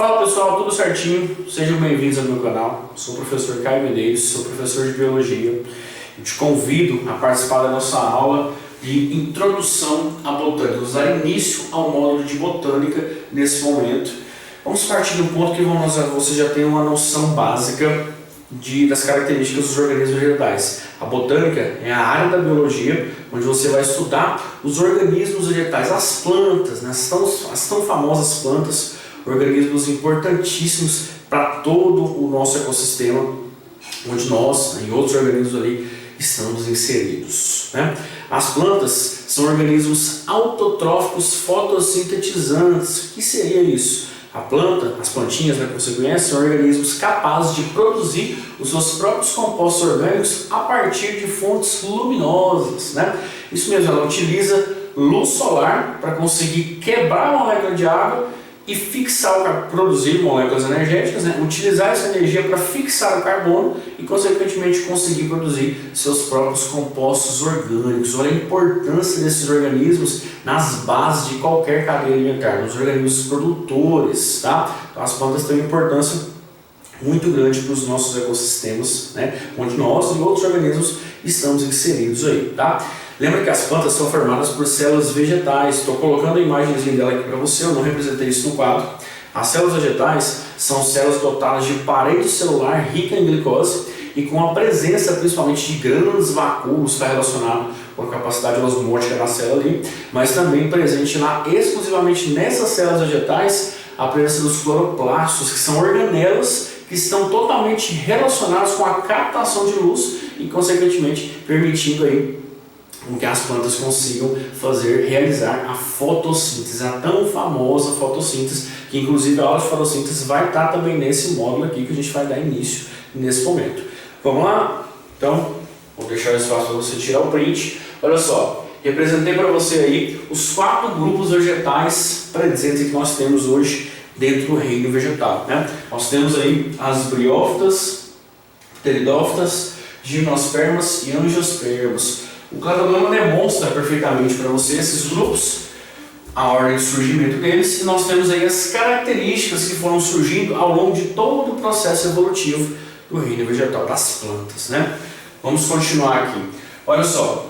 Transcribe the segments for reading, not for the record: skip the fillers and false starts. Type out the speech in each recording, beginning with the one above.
Fala pessoal, tudo certinho? Sejam bem-vindos ao meu canal. Sou o professor Caio Medeiros, sou professor de Biologia e te convido a participar da nossa aula de Introdução à Botânica. Vamos dar início ao módulo de Botânica nesse momento. Vamos partir do ponto que você já tem uma noção básica das características dos organismos vegetais. A botânica é a área da biologia onde você vai estudar os organismos vegetais, as plantas, né? as tão famosas plantas, organismos importantíssimos para todo o nosso ecossistema, onde nós e outros organismos ali estamos inseridos, né? As plantas são organismos autotróficos fotossintetizantes. O que seria isso? A planta, as plantinhas, né, que você conhece, são organismos capazes de produzir os seus próprios compostos orgânicos a partir de fontes luminosas, né? Isso mesmo, ela utiliza luz solar para conseguir quebrar a molécula de água e fixar produzir moléculas energéticas, né? Utilizar essa energia para fixar o carbono e, consequentemente, conseguir produzir seus próprios compostos orgânicos. Olha a importância desses organismos nas bases de qualquer cadeia alimentar, nos organismos produtores, tá? Então, as plantas têm uma importância muito grande para os nossos ecossistemas, né? Onde nós e outros organismos estamos inseridos aí, tá? Lembra que as plantas são formadas por células vegetais. Estou colocando a imagenzinha dela aqui para você, eu não representei isso no quadro. As células vegetais são células dotadas de parede celular rica em glicose e com a presença principalmente de grandes vacúolos, está relacionado com a capacidade osmótica da célula ali, mas também presente lá exclusivamente nessas células vegetais a presença dos cloroplastos, que são organelas que estão totalmente relacionados com a captação de luz e, consequentemente, permitindo aí com que as plantas consigam realizar a fotossíntese, a tão famosa fotossíntese, que inclusive a aula de fotossíntese vai estar também nesse módulo aqui que a gente vai dar início nesse momento. Vamos lá? Então, vou deixar o espaço para você tirar o print. Olha só, representei para você aí os 4 grupos vegetais presentes que nós temos hoje dentro do reino vegetal, né? Nós temos aí as briófitas, pteridófitas, gimnospermas e angiospermas. O cladograma demonstra perfeitamente para você esses grupos, a ordem de surgimento deles, e nós temos aí as características que foram surgindo ao longo de todo o processo evolutivo do reino vegetal, das plantas, né? Vamos continuar aqui. Olha só,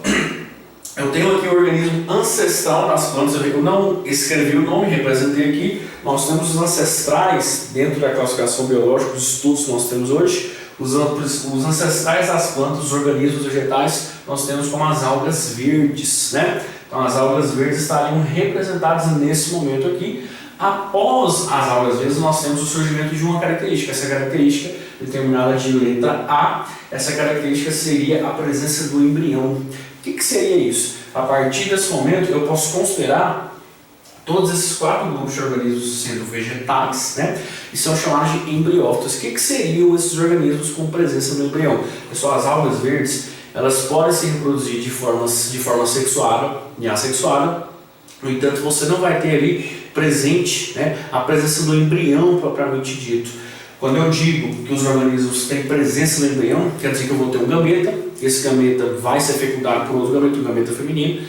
eu tenho aqui o organismo ancestral das plantas, eu não escrevi o nome, representei aqui. Nós temos os ancestrais dentro da classificação biológica, os estudos que nós temos hoje. Os ancestrais das plantas, os organismos vegetais, nós temos como as algas verdes, né? Então as algas verdes estariam representadas nesse momento aqui. Após as algas verdes, nós temos o surgimento de uma característica. Essa característica, determinada de letra A, essa característica seria a presença do embrião. O que seria isso? A partir desse momento, eu posso considerar todos esses 4 grupos de organismos sendo vegetais, né? E são chamados de embriófitos. O que seriam esses organismos com presença no embrião? Pessoal, as algas verdes, elas podem se reproduzir de forma sexuada e assexuada. No entanto, você não vai ter ali presente, né, a presença do embrião propriamente dito. Quando eu digo que os organismos têm presença no embrião, quer dizer que eu vou ter um gameta, esse gameta vai ser fecundado por outro gameta, um gameta feminino.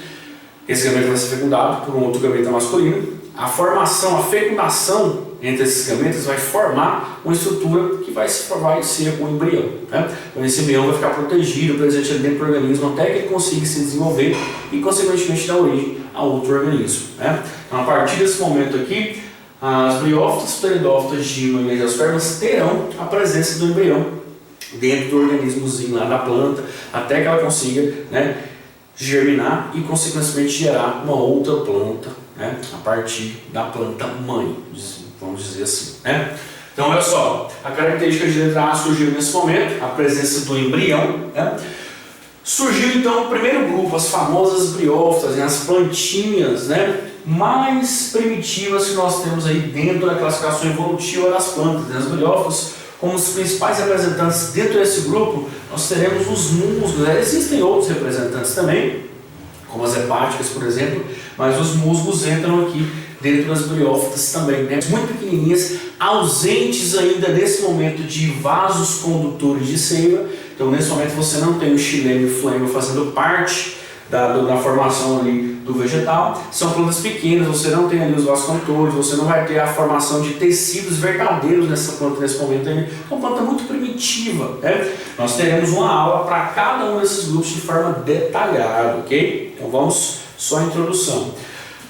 Esse gameta vai ser fecundado por um outro gameta masculino. A formação, a fecundação entre esses gametas vai formar uma estrutura que vai ser um embrião, né? Então esse embrião vai ficar protegido, presente dentro do organismo até que ele consiga se desenvolver e, consequentemente, dar origem a outro organismo, né? Então, a partir desse momento aqui, as briófitas, pteridófitas, gimno e angiospermas terão a presença do embrião dentro do organismozinho lá da planta, até que ela consiga, né, germinar e, consequentemente, gerar uma outra planta, né, a partir da planta mãe, vamos dizer assim, né? Então, olha só, a característica de letra A surgiu nesse momento, a presença do embrião, né? Surgiu então o primeiro grupo, as famosas briófitas, né, as plantinhas, né, mais primitivas que nós temos aí dentro da classificação evolutiva das plantas, né? As briófitas, como os principais representantes dentro desse grupo, nós teremos os musgos. Existem outros representantes também, como as hepáticas, por exemplo, mas os musgos entram aqui dentro das briófitas também, né? Muito pequenininhas, ausentes ainda nesse momento de vasos condutores de seiva. Então, nesse momento, você não tem o xilema e o flema fazendo parte da formação ali do vegetal. São plantas pequenas, você não tem ali os vasos condutores, você não vai ter a formação de tecidos verdadeiros nessa planta nesse momento ainda. É uma planta muito primitiva, né? Nós teremos uma aula para cada um desses grupos de forma detalhada, ok? Então vamos só a introdução.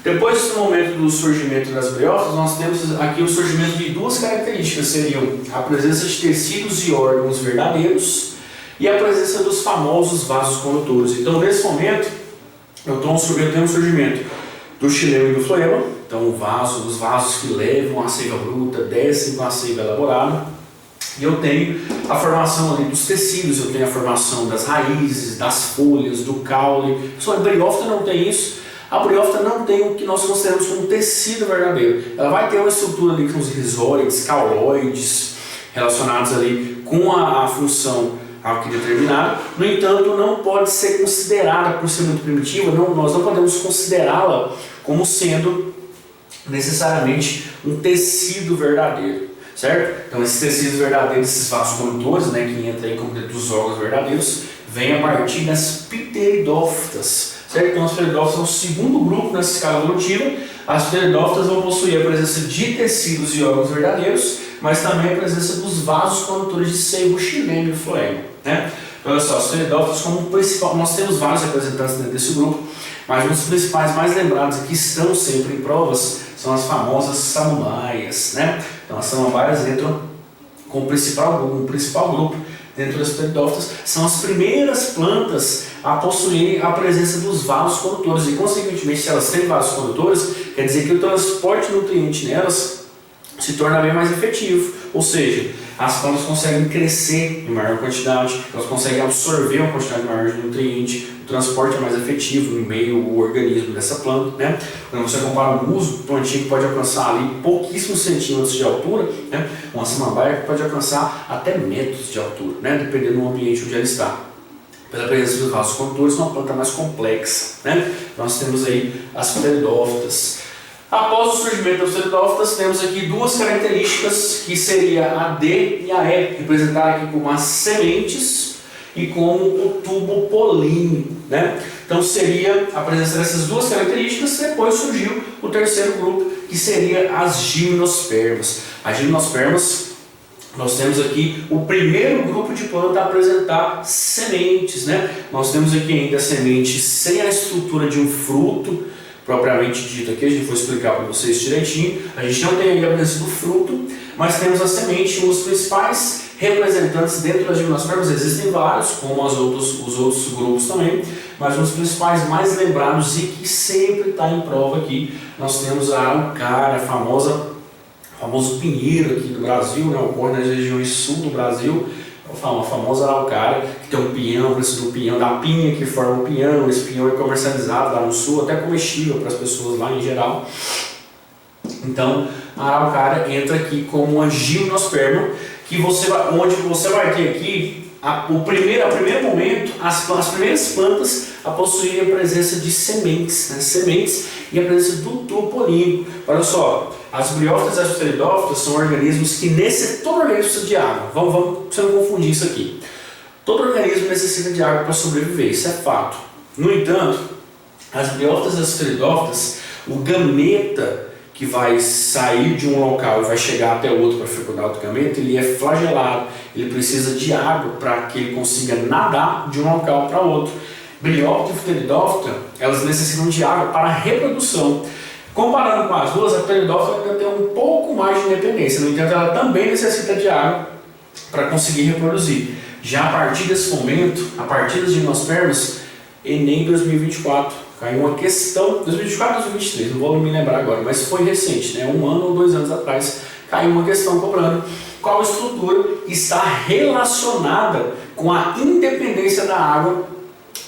Depois desse momento do surgimento das briófitas, nós temos aqui o surgimento de duas características, seriam a presença de tecidos e órgãos verdadeiros e a presença dos famosos vasos condutores. Então, nesse momento, eu tenho um surgimento do xilema e do floema, então os vasos que levam a seiva bruta, descem com a seiva elaborada, e eu tenho a formação ali dos tecidos, eu tenho a formação das raízes, das folhas, do caule. Só a briófita não tem isso. A briófita não tem o que nós consideramos como tecido verdadeiro. Ela vai ter uma estrutura ali com os rizóides, cauloides, relacionados ali com a função aqui determinada. No entanto, não pode ser considerada, por ser muito primitiva, nós não podemos considerá-la como sendo necessariamente um tecido verdadeiro, certo? Então, esses tecidos verdadeiros, esses vasos condutores, né, que entram aí como dentro dos órgãos verdadeiros, vêm a partir das pteridófitas. Certo? Então, as pteridófitas são o segundo grupo nessa escala evolutiva. As pteridófitas vão possuir a presença de tecidos e órgãos verdadeiros, mas também a presença dos vasos condutores de seiva, o xilema e o floema, né? Então, olha só, as pteridófitas como principal, nós temos vários representantes dentro desse grupo, mas um dos principais mais lembrados e que estão sempre em provas são as famosas samambaias, né? Então, as samambaias entram como principal grupo dentro das pteridófitas, são as primeiras plantas a possuírem a presença dos vasos condutores, e consequentemente, se elas têm vasos condutores, quer dizer que o transporte de nutriente nelas se torna bem mais efetivo, ou seja, as plantas conseguem crescer em maior quantidade, elas conseguem absorver uma quantidade maior de nutriente, o transporte é mais efetivo no meio do organismo dessa planta, né? Quando você compara um musgo, plantinha que pode alcançar ali pouquíssimos centímetros de altura, né? Uma samambaia pode alcançar até metros de altura, né? Dependendo do ambiente onde ela está. Pela presença dos vasos condutores, uma planta mais complexa, né? Nós temos aí as pteridófitas. Após o surgimento das pteridófitas, temos aqui duas características, que seria a D e a E, representadas aqui como as sementes e como o tubo polínico, né? Então seria a presença dessas duas características. Depois surgiu o terceiro grupo, que seria as gimnospermas. As gimnospermas, nós temos aqui o primeiro grupo de planta a apresentar sementes, né? Nós temos aqui ainda a semente sem a estrutura de um fruto propriamente dito aqui, a gente vai explicar para vocês direitinho. A gente não tem ainda a presença do fruto, mas temos a semente. Um dos principais representantes dentro das gimnospermas, existem vários, como os outros grupos também, mas um dos principais mais lembrados e que sempre está em prova aqui, nós temos a araucária, famoso pinheiro aqui do Brasil, né? Ocorre nas regiões sul do Brasil, a famosa araucária, que tem um pinhão, parecido do pinhão da pinha, que forma um pinhão. Esse pinhão é comercializado lá no sul, até comestível para as pessoas lá em geral. Então, a araucária entra aqui como uma gimnosperma, onde você vai ter aqui, a primeiro momento, as primeiras plantas a possuírem a presença de sementes, né? Sementes e a presença do tubo polínico. Olha só, as briófitas e as pteridófitas são organismos que todo organismo precisa de água. Vamos você não confundir isso aqui. Todo organismo necessita de água para sobreviver, isso é fato. No entanto, as briófitas e as pteridófitas, o gameta que vai sair de um local e vai chegar até outro para fecundar outro gameta, ele é flagelado, ele precisa de água para que ele consiga nadar de um local para outro. Briófita e pteridófita, elas necessitam de água para a reprodução. Comparando com as duas, a pteridófita ainda tem um pouco mais de independência, no entanto, ela também necessita de água para conseguir reproduzir. Já a partir desse momento, a partir das gimnospermas, Enem 2024, caiu uma questão, 2024 ou 2023, não vou me lembrar agora, mas foi recente, né? 1 ano ou 2 anos atrás, caiu uma questão cobrando qual estrutura está relacionada com a independência da água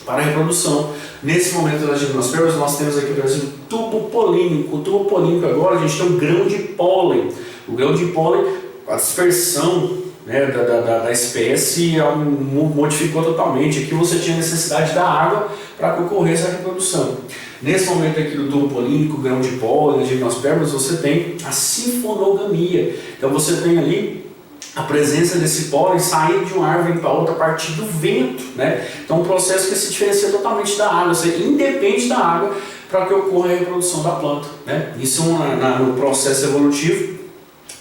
para a reprodução. Nesse momento das gimnospermas, nós temos aqui, por exemplo, o tubo polínico. O tubo polínico agora, a gente tem um grão de pólen. O grão de pólen, a dispersão, né, da espécie modificou totalmente. Aqui você tinha necessidade da água para que ocorresse a reprodução. Nesse momento aqui do tubo polínico, grão de pólen, das gimnospermas, você tem a sinfonogamia. Então você tem ali a presença desse pólen sair de uma árvore para outra a partir do vento, né? Então um processo que se diferencia totalmente da água, você independe da água para que ocorra a reprodução da planta, né? Isso no processo evolutivo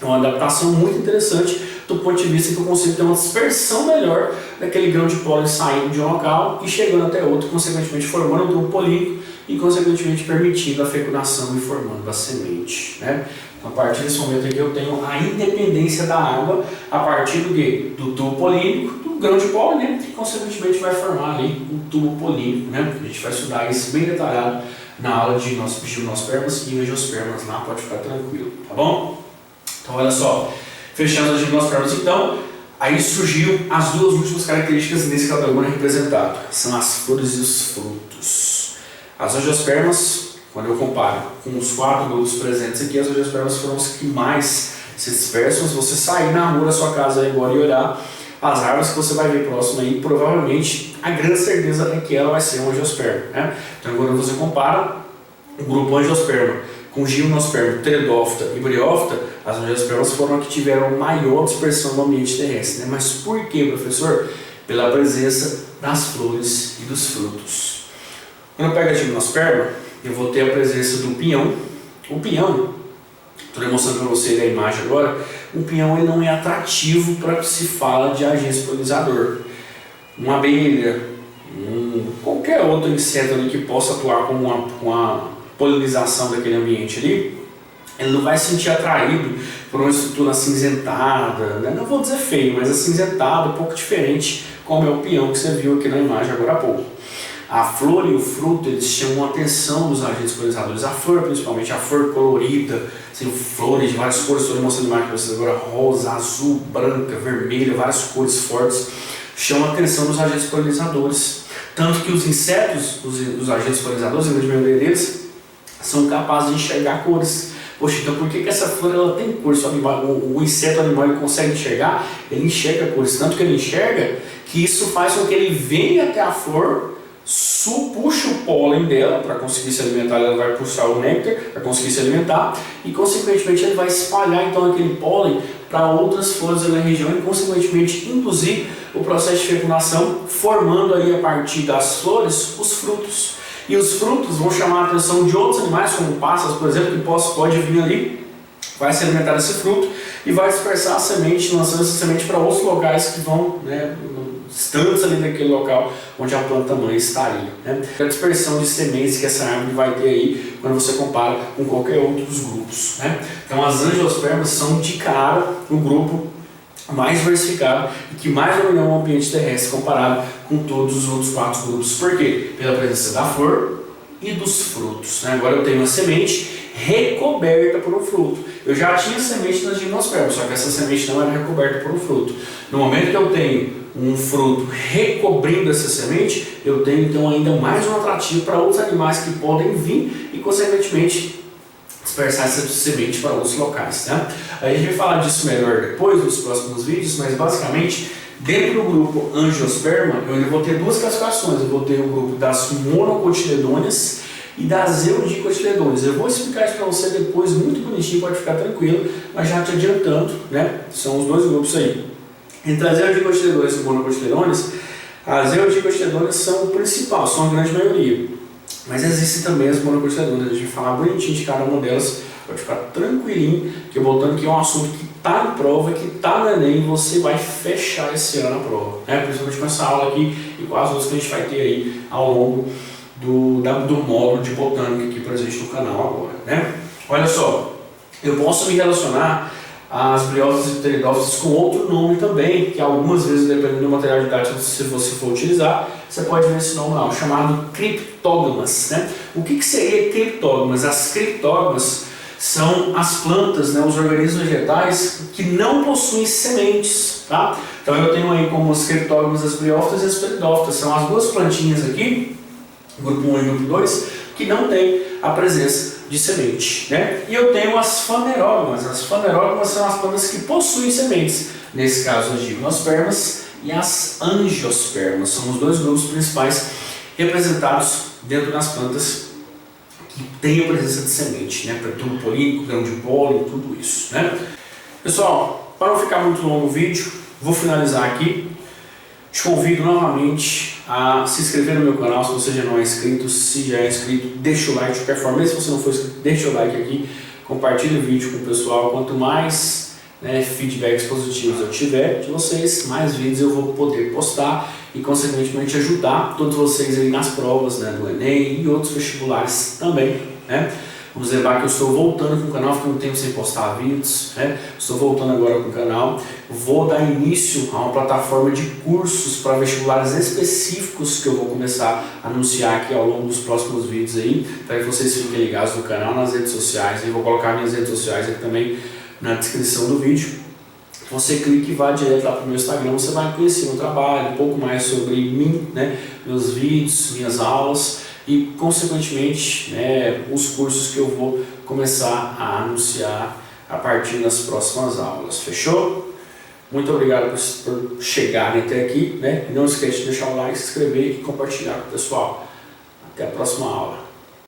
é uma adaptação muito interessante do ponto de vista que eu consigo ter uma dispersão melhor daquele grão de pólen saindo de um local e chegando até outro, consequentemente formando um tubo polínico e consequentemente permitindo a fecundação e formando a semente, né? Então, a partir desse momento aqui eu tenho a independência da água a partir do quê? Do tubo polínico, do grão de pólen, né? Que consequentemente vai formar ali o tubo polínico, né? A gente vai estudar isso bem detalhado na aula de gimnospermas e angiospermas lá, pode ficar tranquilo, tá bom? Então olha só, fechando as gimnospermas então, aí surgiu as duas últimas características nesse cladogama representado, são as flores e os frutos. As angiospermas, quando eu comparo com os 4 grupos presentes aqui, as angiospermas foram os que mais se dispersam. Se você sair na rua da sua casa agora e olhar as árvores que você vai ver próximo aí, provavelmente a grande certeza é que ela vai ser uma angiosperma, né? Então quando você compara o grupo angiosperma com gimnosperma, pteridófita e briófita, as angiospermas foram as que tiveram maior dispersão no ambiente terrestre, né? Mas por que, professor? Pela presença das flores e dos frutos. Quando eu pego a gimnosperma, eu vou ter a presença do pinhão. O pinhão, estou demonstrando para você a imagem agora, o pinhão ele não é atrativo para que se fala de agente polinizador. Uma abelha, qualquer outro inseto ali que possa atuar com uma polinização daquele ambiente ali, ele não vai se sentir atraído por uma estrutura acinzentada, né? Não vou dizer feio, mas acinzentado, um pouco diferente, como é o pinhão que você viu aqui na imagem agora há pouco. A flor e o fruto, eles chamam a atenção dos agentes polinizadores. A flor, principalmente, a flor colorida, assim, flores de várias cores, estou mostrando a imagem para vocês agora, rosa, azul, branca, vermelha, várias cores fortes, chamam a atenção dos agentes polinizadores. Tanto que os insetos, os agentes polinizadores, a grande maioria deles, são capazes de enxergar cores. Poxa, então por que essa flor ela tem cores? O inseto animal ele consegue enxergar, ele enxerga cores, tanto que ele enxerga que isso faz com que ele venha até a flor, puxa o pólen dela para conseguir se alimentar, ela vai puxar o néctar para conseguir se alimentar e consequentemente ele vai espalhar então aquele pólen para outras flores da região e consequentemente induzir o processo de fecundação, formando aí a partir das flores os frutos. E os frutos vão chamar a atenção de outros animais, como pássaros, por exemplo, que pode vir ali, vai se alimentar desse fruto e vai dispersar a semente, lançando essa semente para outros locais que vão, né, distantes ali daquele local onde a planta mãe estaria, né? A dispersão de sementes que essa árvore vai ter aí quando você compara com qualquer outro dos grupos, né? Então as angiospermas são de cara o grupo mais diversificado e que mais dominou o ambiente terrestre comparado com todos os outros 4 grupos. Por quê? Pela presença da flor e dos frutos, né? Agora eu tenho uma semente recoberta por um fruto. Eu já tinha semente nas gimnospermas, só que essa semente não era recoberta por um fruto. No momento que eu tenho um fruto recobrindo essa semente, eu tenho então ainda mais um atrativo para outros animais que podem vir e consequentemente dispersar essa semente para outros locais, né? A gente vai falar disso melhor depois nos próximos vídeos, mas basicamente dentro do grupo angiosperma eu ainda vou ter 2 classificações. Eu vou ter o grupo das monocotiledôneas e das eudicotiledôneas. Eu vou explicar isso para você depois, muito bonitinho, pode ficar tranquilo, mas já te adiantando, né? São os 2 grupos aí. Entre as eudicotiledôneas e monocotiledôneas, as eudicotiledôneas são o principal, são a grande maioria. Mas existem também as monocotiledôneas, a gente vai falar bonitinho de cada uma delas, pode ficar tranquilinho, que eu botando que é um assunto que está em prova, que está no Enem, e você vai fechar esse ano a prova, né? Principalmente com essa aula aqui e com as outras que a gente vai ter aí ao longo do módulo de botânica aqui presente no canal agora, né? Olha só, eu posso me relacionar as briófitas e pteridófitas com outro nome também, que algumas vezes, dependendo do material didático, se você for utilizar, você pode ver esse nome lá, chamado criptógamas, né? O que seria criptógamas? As criptógamas são as plantas, né, os organismos vegetais que não possuem sementes, tá? Então eu tenho aí como as criptógamas as briófitas e as pteridófitas, são as 2 plantinhas aqui, grupo 1 e grupo 2, que não tem a presença de semente, né? E eu tenho as fanerógamas. As fanerógamas são as plantas que possuem sementes, nesse caso as gimnospermas e as angiospermas. São os 2 grupos principais representados dentro das plantas que têm a presença de semente, né? Para tubo polínico, grão de pólen, tudo isso, né? Pessoal, para não ficar muito longo o vídeo, vou finalizar aqui Te convido novamente a se inscrever no meu canal se você já não é inscrito. Se já é inscrito, deixa o like de qualquer forma. Mesmo se você não for inscrito, deixa o like aqui, compartilha o vídeo com o pessoal. Quanto mais feedbacks positivos eu tiver de vocês, mais vídeos eu vou poder postar e consequentemente ajudar todos vocês aí nas provas do Enem e outros vestibulares também. Vamos lembrar que eu estou voltando com o canal, fiquei um tempo sem postar vídeos, estou voltando agora com o canal. Vou dar início a uma plataforma de cursos para vestibulares específicos que eu vou começar a anunciar aqui ao longo dos próximos vídeos aí, para que vocês fiquem ligados no canal, nas redes sociais. Eu vou colocar minhas redes sociais aqui também na descrição do vídeo. Você clica e vai direto lá para o meu Instagram, você vai conhecer meu trabalho, um pouco mais sobre mim, meus vídeos, minhas aulas e consequentemente os cursos que eu vou começar a anunciar a partir das próximas aulas. Fechou? Muito obrigado por chegarem até aqui, e não esquece de deixar o like, se inscrever e compartilhar com o pessoal. Até a próxima aula.